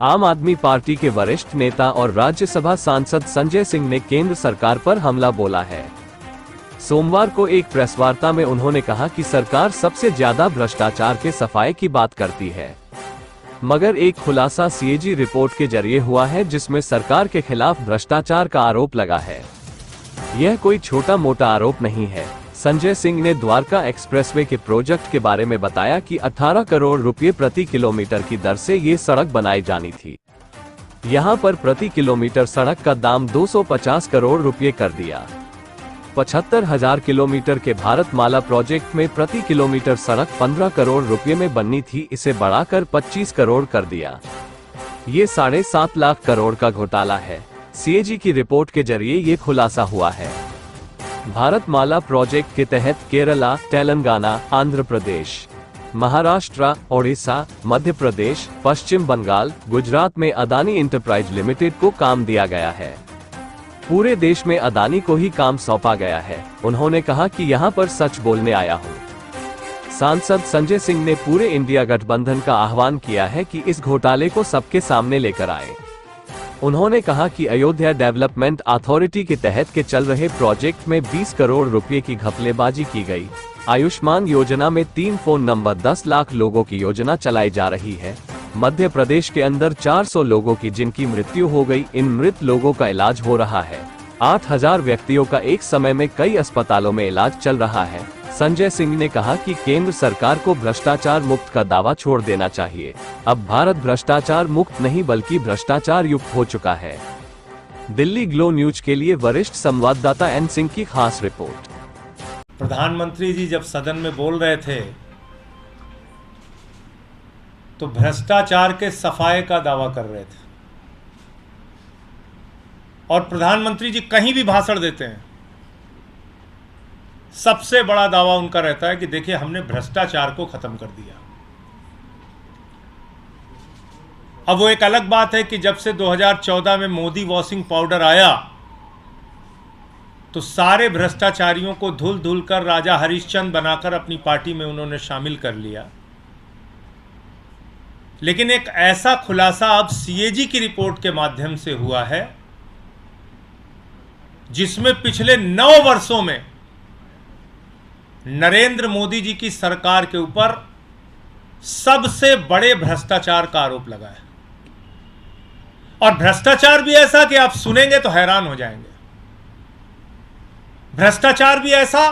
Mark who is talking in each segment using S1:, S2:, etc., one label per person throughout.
S1: आम आदमी पार्टी के वरिष्ठ नेता और राज्यसभा सांसद संजय सिंह ने केंद्र सरकार पर हमला बोला है। सोमवार को एक प्रेस वार्ता में उन्होंने कहा कि सरकार सबसे ज्यादा भ्रष्टाचार के सफाए की बात करती है, मगर एक खुलासा सीएजी रिपोर्ट के जरिए हुआ है जिसमें सरकार के खिलाफ भ्रष्टाचार का आरोप लगा है। यह कोई छोटा मोटा आरोप नहीं है। संजय सिंह ने द्वारका एक्सप्रेसवे के प्रोजेक्ट के बारे में बताया कि 18 करोड़ रुपए प्रति किलोमीटर की दर से ये सड़क बनाई जानी थी। यहां पर प्रति किलोमीटर सड़क का दाम 250 करोड़ रुपए कर दिया। 75,000 किलोमीटर के भारतमाला प्रोजेक्ट में प्रति किलोमीटर सड़क 15 करोड़ रुपए में बननी थी, इसे बढ़ाकर 25 करोड़ कर दिया। ये 7.5 लाख करोड़ का घोटाला है। सीएजी की रिपोर्ट के जरिए ये खुलासा हुआ है। भारतमाला प्रोजेक्ट के तहत केरला, तेलंगाना, आंध्र प्रदेश, महाराष्ट्र, ओडिशा, मध्य प्रदेश, पश्चिम बंगाल, गुजरात में अदानी इंटरप्राइज लिमिटेड को काम दिया गया है। पूरे देश में अदानी को ही काम सौंपा गया है। उन्होंने कहा कि यहां पर सच बोलने आया हूं। सांसद संजय सिंह ने पूरे इंडिया गठबंधन का आह्वान किया है कि इस घोटाले को सबके सामने लेकर आए। उन्होंने कहा कि अयोध्या डेवलपमेंट अथॉरिटी के तहत के चल रहे प्रोजेक्ट में 20 करोड़ रुपए की घपलेबाजी की गई। आयुष्मान योजना में 3 फोन नंबर 10 लाख लोगों की योजना चलाई जा रही है। मध्य प्रदेश के अंदर 400 लोगों की जिनकी मृत्यु हो गई, इन मृत लोगों का इलाज हो रहा है। 8,000 व्यक्तियों का एक समय में कई अस्पतालों में इलाज चल रहा है। संजय सिंह ने कहा कि केंद्र सरकार को भ्रष्टाचार मुक्त का दावा छोड़ देना चाहिए। अब भारत भ्रष्टाचार मुक्त नहीं बल्कि भ्रष्टाचार युक्त हो चुका है। दिल्ली ग्लो न्यूज के लिए वरिष्ठ संवाददाता एन सिंह की खास रिपोर्ट।
S2: प्रधानमंत्री जी जब सदन में बोल रहे थे तो भ्रष्टाचार के सफाए का दावा कर रहे थे, और प्रधानमंत्री जी कहीं भी भाषण देते हैं सबसे बड़ा दावा उनका रहता है कि देखिए हमने भ्रष्टाचार को खत्म कर दिया। अब वो एक अलग बात है कि जब से 2014 में मोदी वॉशिंग पाउडर आया तो सारे भ्रष्टाचारियों को धुल धुल कर राजा हरिश्चंद्र बनाकर अपनी पार्टी में उन्होंने शामिल कर लिया। लेकिन एक ऐसा खुलासा अब सीएजी की रिपोर्ट के माध्यम से हुआ है जिसमें पिछले 9 वर्षों में नरेंद्र मोदी जी की सरकार के ऊपर सबसे बड़े भ्रष्टाचार का आरोप लगा है। और भ्रष्टाचार भी ऐसा कि आप सुनेंगे तो हैरान हो जाएंगे। भ्रष्टाचार भी ऐसा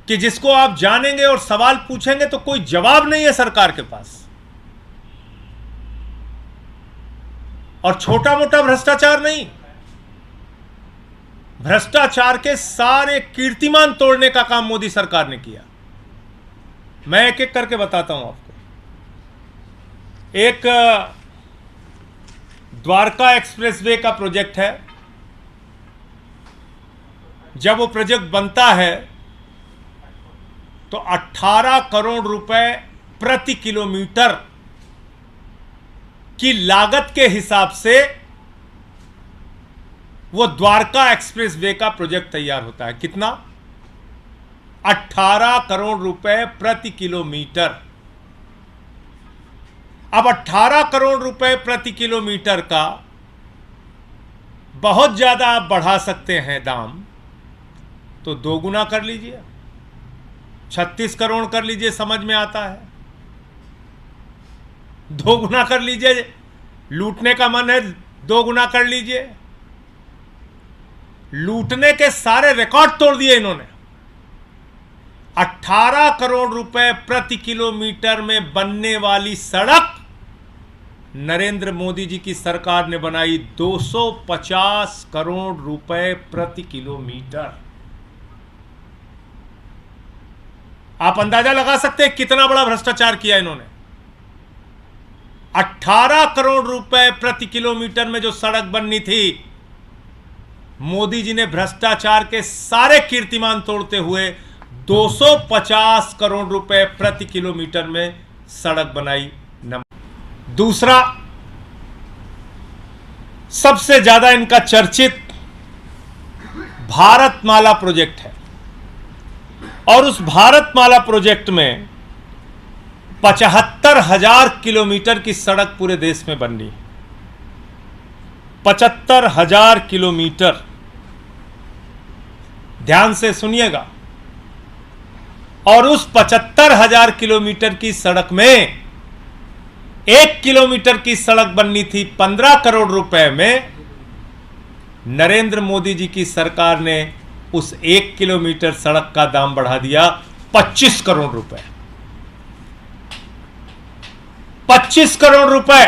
S2: कि जिसको आप जानेंगे और सवाल पूछेंगे तो कोई जवाब नहीं है सरकार के पास। और छोटा मोटा भ्रष्टाचार नहीं, भ्रष्टाचार के सारे कीर्तिमान तोड़ने का काम मोदी सरकार ने किया। मैं एक एक करके बताता हूं आपको। एक द्वारका एक्सप्रेसवे का प्रोजेक्ट है। जब वो प्रोजेक्ट बनता है तो 18 करोड़ रुपए प्रति किलोमीटर की लागत के हिसाब से वो द्वारका एक्सप्रेसवे का प्रोजेक्ट तैयार होता है। कितना? 18 करोड़ रुपए प्रति किलोमीटर। अब 18 करोड़ रुपए प्रति किलोमीटर का बहुत ज्यादा आप बढ़ा सकते हैं दाम, तो 2 गुना कर लीजिए, 36 करोड़ कर लीजिए, समझ में आता है। 2 गुना कर लीजिए, लूटने का मन है 2 गुना कर लीजिए। लूटने के सारे रिकॉर्ड तोड़ दिए इन्होंने। 18 करोड़ रुपए प्रति किलोमीटर में बनने वाली सड़क नरेंद्र मोदी जी की सरकार ने बनाई 250 करोड़ रुपए प्रति किलोमीटर। आप अंदाजा लगा सकते हैं कितना बड़ा भ्रष्टाचार किया इन्होंने। 18 करोड़ रुपए प्रति किलोमीटर में जो सड़क बननी थी, मोदी जी ने भ्रष्टाचार के सारे कीर्तिमान तोड़ते हुए 250 करोड़ रुपए प्रति किलोमीटर में सड़क बनाई। दूसरा, सबसे ज्यादा इनका चर्चित भारतमाला प्रोजेक्ट है। और उस भारतमाला प्रोजेक्ट में 75,000 किलोमीटर की सड़क पूरे देश में बननी। 75,000 किलोमीटर, ध्यान से सुनिएगा। और उस 75,000 किलोमीटर की सड़क में 1 किलोमीटर की सड़क बननी थी 15 करोड़ रुपए में। नरेंद्र मोदी जी की सरकार ने उस 1 किलोमीटर सड़क का दाम बढ़ा दिया 25 करोड़ रुपए। 25 करोड़ रुपए,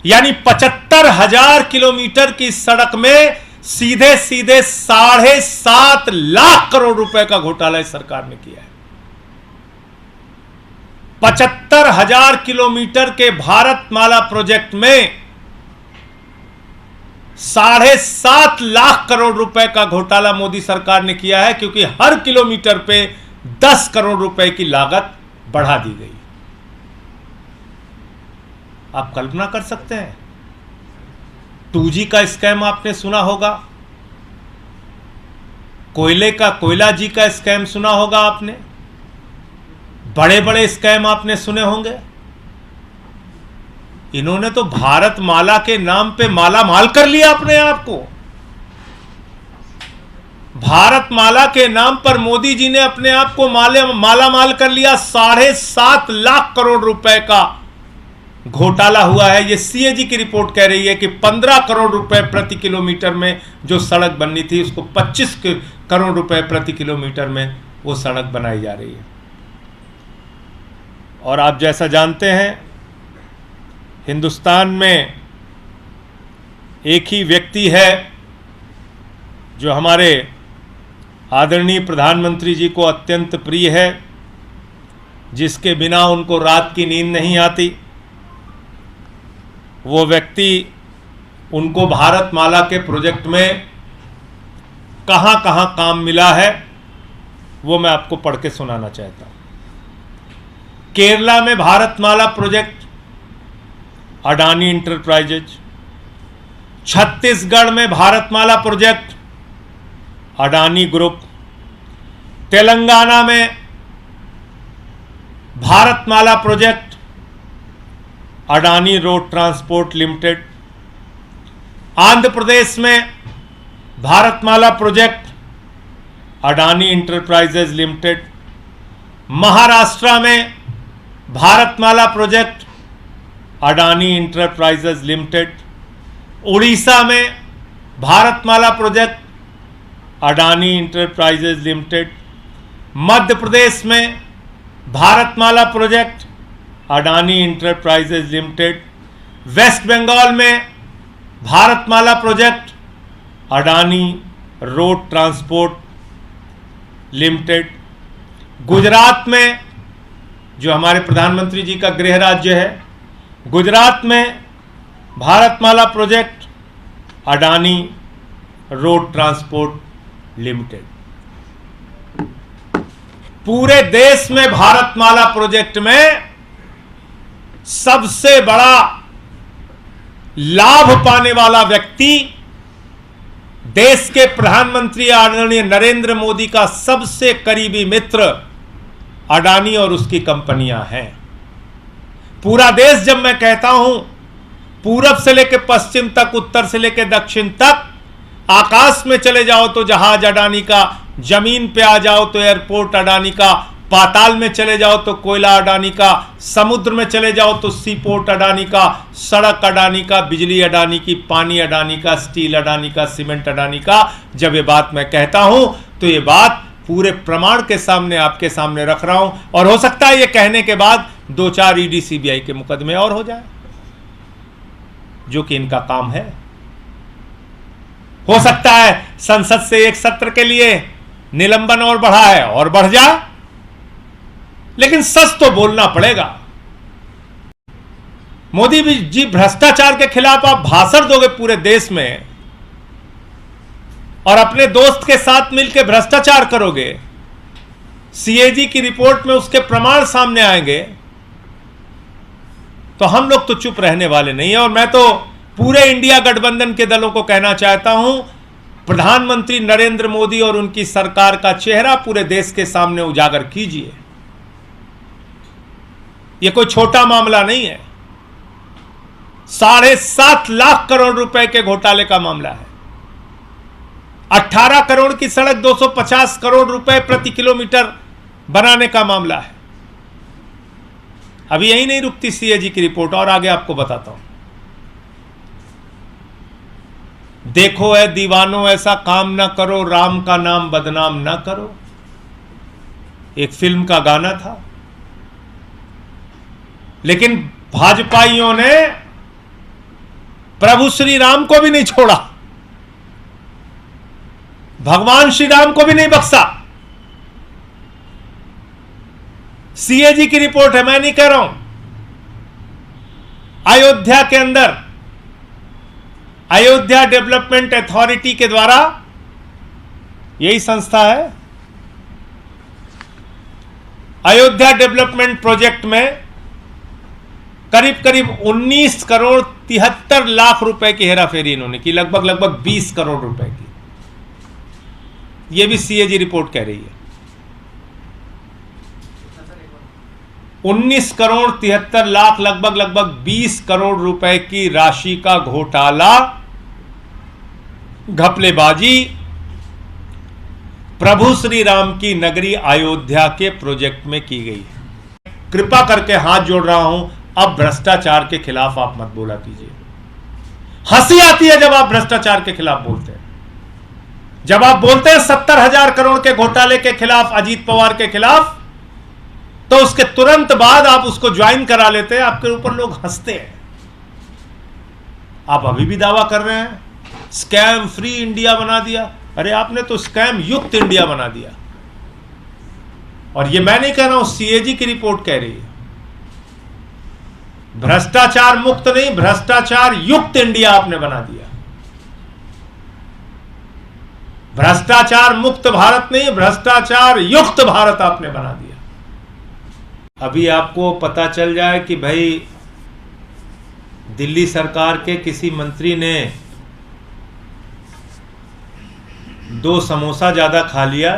S2: यानी 75,000 किलोमीटर की सड़क में सीधे सीधे 7.5 लाख करोड़ रुपए का घोटाला इस सरकार ने किया है। 75,000 किलोमीटर के भारतमाला प्रोजेक्ट में 7.5 लाख करोड़ रुपए का घोटाला मोदी सरकार ने किया है, क्योंकि हर किलोमीटर पे 10 करोड़ रुपए की लागत बढ़ा दी गई। आप कल्पना कर सकते हैं, 2G का स्कैम आपने सुना होगा, कोयला जी का स्कैम सुना होगा आपने, बड़े बड़े स्कैम आपने सुने होंगे। इन्होंने तो भारतमाला के नाम पे माला माल कर लिया अपने आप को। भारतमाला के नाम पर मोदी जी ने अपने आप को माला माल कर लिया। 7.5 लाख करोड़ रुपए का घोटाला हुआ है। ये सीएजी की रिपोर्ट कह रही है कि 15 करोड़ रुपए प्रति किलोमीटर में जो सड़क बननी थी, उसको 25 करोड़ रुपए प्रति किलोमीटर में वो सड़क बनाई जा रही है। और आप जैसा जानते हैं, हिंदुस्तान में एक ही व्यक्ति है जो हमारे आदरणीय प्रधानमंत्री जी को अत्यंत प्रिय है, जिसके बिना उनको रात की नींद नहीं आती। वो व्यक्ति उनको भारतमाला के प्रोजेक्ट में कहां कहां काम मिला है, वो मैं आपको पढ़ के सुनाना चाहता हूं। केरला में भारतमाला प्रोजेक्ट अडानी इंटरप्राइजेज, छत्तीसगढ़ में भारतमाला प्रोजेक्ट अडानी ग्रुप, तेलंगाना में Bharatmala project Adani road transport limited, Andhra Pradesh में Bharatmala project Adani enterprises limited, Maharashtra में Bharatmala project Adani enterprises limited, Orissa में Bharatmala project Adani enterprises limited, Madhya Pradesh में Bharatmala project Adani enterprises limited, West Bengal में Bharatmala project Adani road transport limited, Gujarat में, जो हमारे प्रधानमंत्री जी का गृह राज्य है, गुजरात में Bharatmala project Adani road transport limited. पूरे देश में भारतमाला प्रोजेक्ट में सबसे बड़ा लाभ पाने वाला व्यक्ति देश के प्रधानमंत्री आदरणीय नरेंद्र मोदी का सबसे करीबी मित्र अडानी और उसकी कंपनियां हैं। पूरा देश, जब मैं कहता हूं पूरब से लेकर पश्चिम तक, उत्तर से लेकर दक्षिण तक, आकाश में चले जाओ तो जहाज अडानी का, जमीन पे आ जाओ तो एयरपोर्ट अडानी का, पाताल में चले जाओ तो कोयला अडानी का, समुद्र में चले जाओ तो सी पोर्ट अडानी का, सड़क अडानी का, बिजली अडानी की, पानी अडानी का, स्टील अडानी का, सीमेंट अडानी का। जब ये बात मैं कहता हूं तो ये बात पूरे प्रमाण के सामने आपके सामने रख रहा हूं। और हो सकता है ये कहने के बाद 2-4 ईडी सीबीआई के मुकदमे और हो जाए, जो कि इनका काम है। हो सकता है संसद से एक सत्र के लिए निलंबन और बढ़ा है और बढ़ जाए, लेकिन सच तो बोलना पड़ेगा। मोदी जी, भ्रष्टाचार के खिलाफ आप भाषण दोगे पूरे देश में और अपने दोस्त के साथ मिलकर भ्रष्टाचार करोगे, सीएजी की रिपोर्ट में उसके प्रमाण सामने आएंगे, तो हम लोग तो चुप रहने वाले नहीं है। और मैं तो पूरे इंडिया गठबंधन के दलों को कहना चाहता हूं, प्रधानमंत्री नरेंद्र मोदी और उनकी सरकार का चेहरा पूरे देश के सामने उजागर कीजिए। यह कोई छोटा मामला नहीं है। 7.5 लाख करोड़ रुपए के घोटाले का मामला है। 18 करोड़ की सड़क 250 करोड़ रुपए प्रति किलोमीटर बनाने का मामला है। अभी यही नहीं रुकती सीएजी की रिपोर्ट, और आगे आपको बताता हूं। देखो है दीवानों ऐसा काम ना करो, राम का नाम बदनाम ना करो, एक फिल्म का गाना था। लेकिन भाजपाइयों ने प्रभु श्री राम को भी नहीं छोड़ा, भगवान श्री राम को भी नहीं बख्शा। सीएजी की रिपोर्ट है, मैं नहीं कह रहा हूं। अयोध्या के अंदर अयोध्या डेवलपमेंट अथॉरिटी के द्वारा, यही संस्था है, अयोध्या डेवलपमेंट प्रोजेक्ट में करीब करीब 19 करोड़ 73 लाख रुपए की हेराफेरी इन्होंने की, लगभग 20 करोड़ रुपए की। यह भी सीएजी रिपोर्ट कह रही है। 19 करोड़ 73 लाख लगभग 20 करोड़ रुपए की राशि का घोटाला, घपलेबाजी प्रभु श्री राम की नगरी अयोध्या के प्रोजेक्ट में की गई है। कृपा करके हाथ जोड़ रहा हूं, अब भ्रष्टाचार के खिलाफ आप मत बोला कीजिए। हंसी आती है जब आप भ्रष्टाचार के खिलाफ बोलते हैं। जब आप बोलते हैं 70,000 करोड़ के घोटाले के खिलाफ, अजीत पवार के खिलाफ, तो उसके तुरंत बाद आप उसको ज्वाइन करा लेते हैं, आपके ऊपर लोग हंसते हैं। आप अभी भी दावा कर रहे हैं स्कैम फ्री इंडिया बना दिया। अरे आपने तो स्कैम युक्त इंडिया बना दिया। और ये मैं नहीं कह रहा हूं, सीएजी की रिपोर्ट कह रही है। भ्रष्टाचार मुक्त नहीं, भ्रष्टाचार युक्त इंडिया आपने बना दिया। भ्रष्टाचार मुक्त भारत नहीं, भ्रष्टाचार युक्त भारत आपने बना दिया। अभी आपको पता चल जाए कि भाई दिल्ली सरकार के किसी मंत्री ने 2 समोसा ज्यादा खा लिया,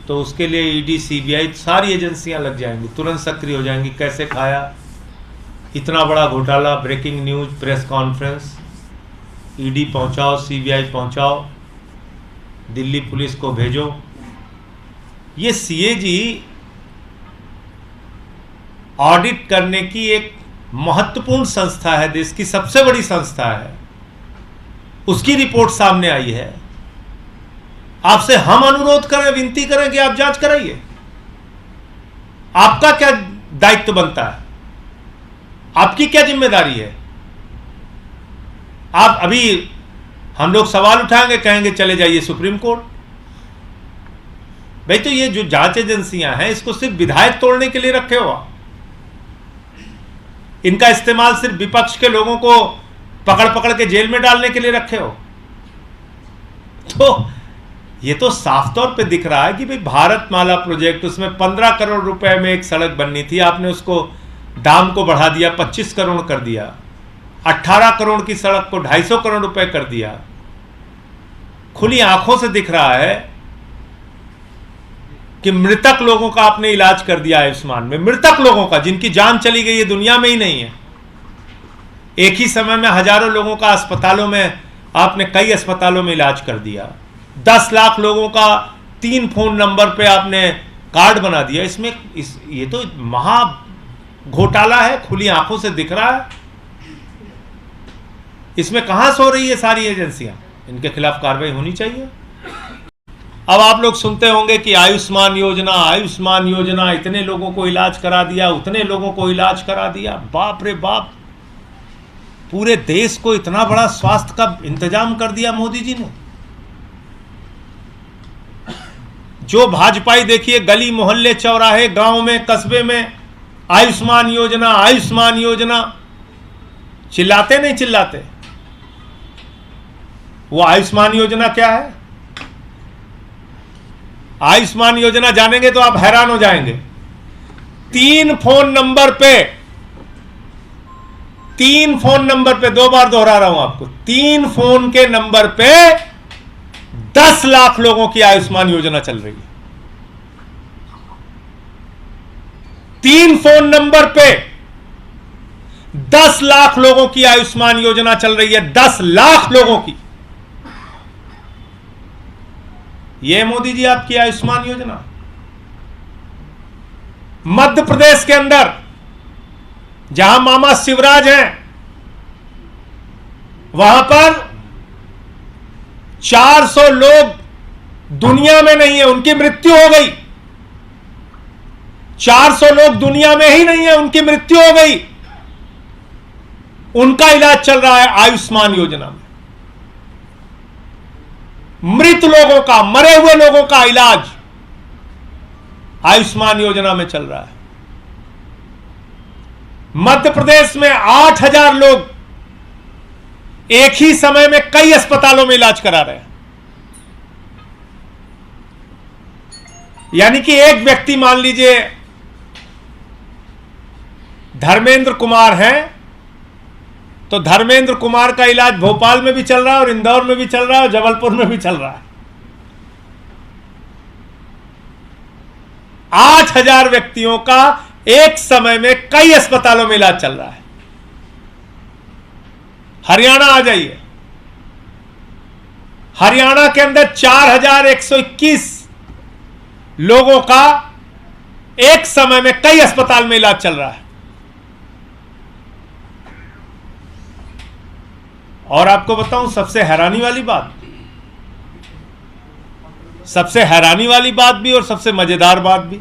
S2: तो उसके लिए ईडी सीबीआई सारी एजेंसियां लग जाएंगी, तुरंत सक्रिय हो जाएंगी। कैसे खाया, इतना बड़ा घोटाला, breaking news, press conference, ED पहुंचाओ, सीबीआई पहुंचाओ, दिल्ली पुलिस को भेजो। ये सीएजी ऑडिट करने की एक महत्वपूर्ण संस्था है, देश की सबसे बड़ी संस्था है। उसकी रिपोर्ट सामने आई है। आपसे हम अनुरोध करें, विनती करें कि आप जांच कराइए। आपका क्या दायित्व बनता है, आपकी क्या जिम्मेदारी है? आप अभी हम लोग सवाल उठाएंगे, कहेंगे चले जाइए सुप्रीम कोर्ट। भाई तो ये जो जांच एजेंसियां हैं, इसको सिर्फ विधायक तोड़ने के लिए रखे हो आप। इनका इस्तेमाल सिर्फ विपक्ष के लोगों को पकड़ पकड़ के जेल में डालने के लिए रखे हो। तो ये तो साफ तौर पे दिख रहा है कि भाई भारतमाला प्रोजेक्ट, उसमें 15 करोड़ रुपए में एक सड़क बननी थी, आपने उसको दाम को बढ़ा दिया, 25 करोड़ कर दिया। 18 करोड़ की सड़क को 250 करोड़ रुपए कर दिया। खुली आंखों से दिख रहा है कि मृतक लोगों का आपने इलाज कर दिया आयुष्मान में, मृतक लोगों का, जिनकी जान चली गई है, दुनिया में ही नहीं है। एक ही समय में हजारों लोगों का अस्पतालों में, आपने कई अस्पतालों में इलाज कर दिया। 10 लाख लोगों का 3 फोन नंबर पे आपने कार्ड बना दिया। इसमें ये तो महा घोटाला है, खुली आंखों से दिख रहा है। इसमें कहां सो रही है सारी एजेंसियां? इनके खिलाफ कार्रवाई होनी चाहिए। अब आप लोग सुनते होंगे कि आयुष्मान योजना, आयुष्मान योजना, इतने लोगों को इलाज करा दिया, उतने लोगों को इलाज करा दिया। बाप रे बाप, पूरे देश को इतना बड़ा स्वास्थ्य का इंतजाम कर दिया मोदी जी ने। जो भाजपाई देखिए, गली मोहल्ले चौराहे गांव में कस्बे में आयुष्मान योजना, आयुष्मान योजना, चिल्लाते नहीं चिल्लाते? वो आयुष्मान योजना क्या है? आयुष्मान योजना जानेंगे तो आप हैरान हो जाएंगे। 3 फोन नंबर पे, 3 फोन नंबर पे, 2 बार दोहरा रहा हूं आपको, 3 फोन के नंबर पे 10 लाख लोगों की आयुष्मान योजना चल रही है। 3 फोन नंबर पे 10 लाख लोगों की आयुष्मान योजना चल रही है। 10 लाख लोगों की। यह मोदी जी आपकी आयुष्मान योजना। मध्य प्रदेश के अंदर जहां मामा शिवराज हैं, वहां पर 400 लोग दुनिया में नहीं है, उनकी मृत्यु हो गई। 400 लोग दुनिया में ही नहीं है, उनकी मृत्यु हो गई। उनका इलाज चल रहा है आयुष्मान योजना में। मृत लोगों का, मरे हुए लोगों का इलाज आयुष्मान योजना में चल रहा है। मध्य प्रदेश में 8,000 लोग एक ही समय में कई अस्पतालों में इलाज करा रहे हैं। यानी कि एक व्यक्ति, मान लीजिए धर्मेंद्र कुमार हैं, तो धर्मेंद्र कुमार का इलाज भोपाल में भी चल रहा है और इंदौर में भी चल रहा है और जबलपुर में भी चल रहा है। 8,000 व्यक्तियों का एक समय में कई अस्पतालों में इलाज चल रहा है। हरियाणा आ जाइए, हरियाणा के अंदर 4,121 लोगों का एक समय में कई अस्पताल में इलाज चल रहा है। और आपको बताऊं सबसे हैरानी वाली बात भी और सबसे मजेदार बात भी,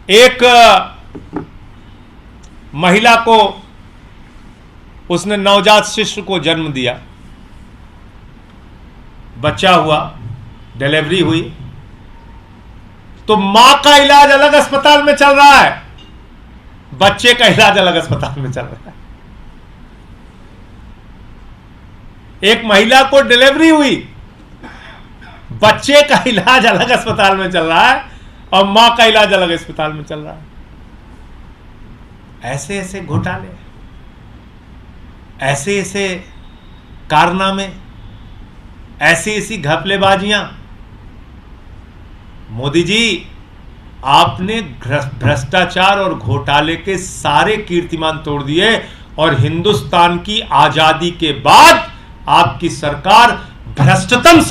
S2: एक महिला को, उसने नवजात शिशु को जन्म दिया, बच्चा हुआ, डिलीवरी हुई, तो मां का इलाज अलग अस्पताल में चल रहा है, बच्चे का इलाज अलग अस्पताल में चल रहा है। एक महिला को डिलीवरी हुई, बच्चे का इलाज अलग अस्पताल में चल रहा है और मां का इलाज अलग अस्पताल में चल रहा है। ऐसे ऐसे घोटाले, ऐसे ऐसे कारनामे, ऐसी ऐसी घपलेबाजियां। मोदी जी, आपने भ्रष्टाचार और घोटाले के सारे कीर्तिमान तोड़ दिए और हिंदुस्तान की आजादी के बाद आपकी सरकार भ्रष्टतम